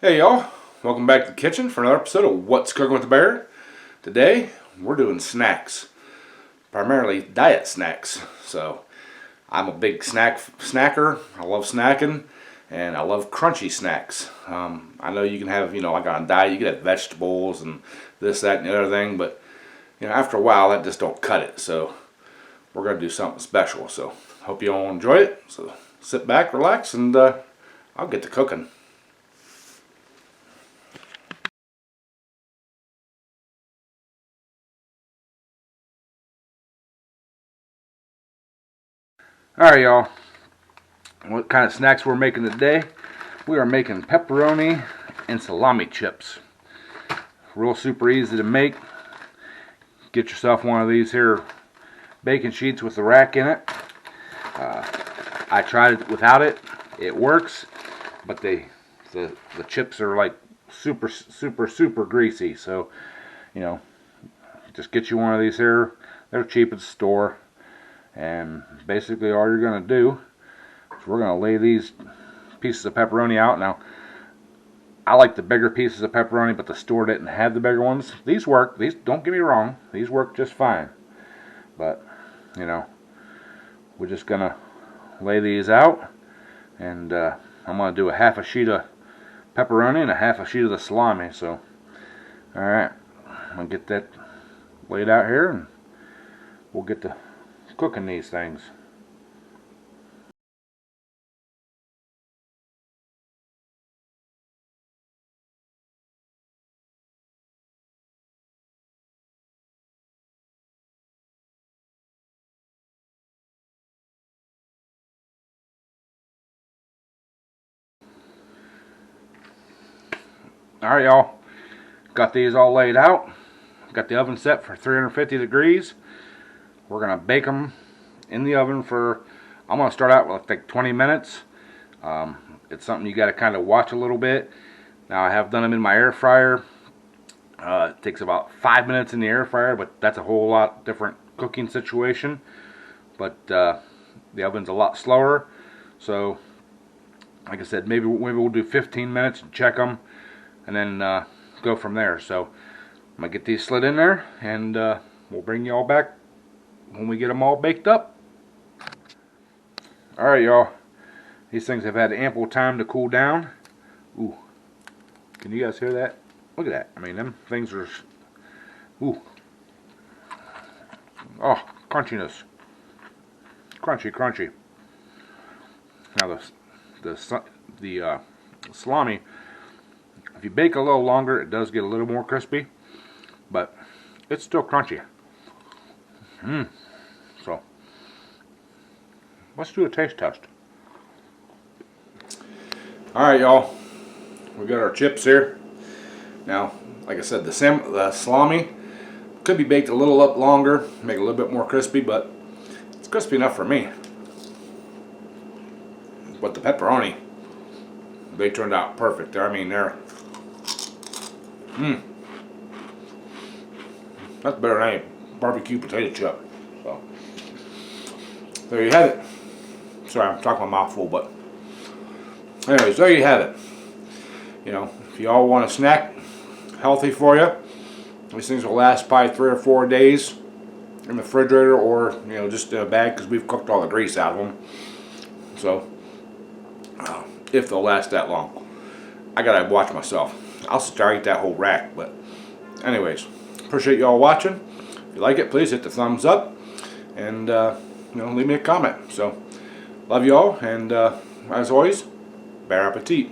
Hey y'all, welcome back to the kitchen for another episode of What's Cooking with the Bear. Today we're doing snacks, primarily diet snacks. So I'm a big snacker. I love snacking and I love crunchy snacks. I know you can have, like on a diet you can have vegetables and this, that, and the other thing, but after a while that just don't cut it. So we're going to do something special. So hope you all enjoy it. So sit back, relax, and I'll get to cooking. Alright y'all, what kind of snacks we're making today? We are making pepperoni and salami chips. Real super easy to make. Get yourself one of these here baking sheets with the rack in it. I tried it without it. It works, but the chips are like super greasy. So, just get you one of these here. They're cheap at the store. And basically all you're going to do is we're going to lay these pieces of pepperoni out. Now, I like the bigger pieces of pepperoni, but the store didn't have the bigger ones. These work. These, don't get me wrong, these work just fine. But, we're just going to lay these out. And I'm going to do a half a sheet of pepperoni and a half a sheet of the salami. So, alright, I'm going to get that laid out here and we'll get to cooking these things. Alright y'all, got these all laid out. Got the oven set for 350 degrees. We're going to bake them in the oven for, I'm going to start out with like 20 minutes. It's something you got to kind of watch a little bit. Now I have done them in my air fryer. It takes about 5 minutes in the air fryer, but that's a whole lot different cooking situation. But the oven's a lot slower. So, like I said, maybe we'll do 15 minutes and check them, and then go from there. So I'm going to get these slid in there, and we'll bring you all back when we get them all baked up. Alright y'all, these things have had ample time to cool down. Ooh, can you guys hear that? Look at that. I mean, them things are, ooh, oh, crunchiness, crunchy. Now the salami, if you bake a little longer, it does get a little more crispy, but it's still crunchy. So, let's do a taste test. Alright y'all, we got our chips here. Now, like I said, the salami could be baked a little up longer, make it a little bit more crispy, but it's crispy enough for me. But the pepperoni, they turned out perfect. I mean, they're, that's better than any barbecue potato chip. So, there you have it. Sorry, I'm talking my mouth full, but anyways, there you have it. If you all want a snack, healthy for you, these things will last probably 3 or 4 days in the refrigerator, or just in a bag, because we've cooked all the grease out of them. So, if they'll last that long, I gotta watch myself. I'll start eat that whole rack. But anyways, appreciate you all watching. If you like it, please hit the thumbs up, and leave me a comment. So, love you all, and as always, bon appetit.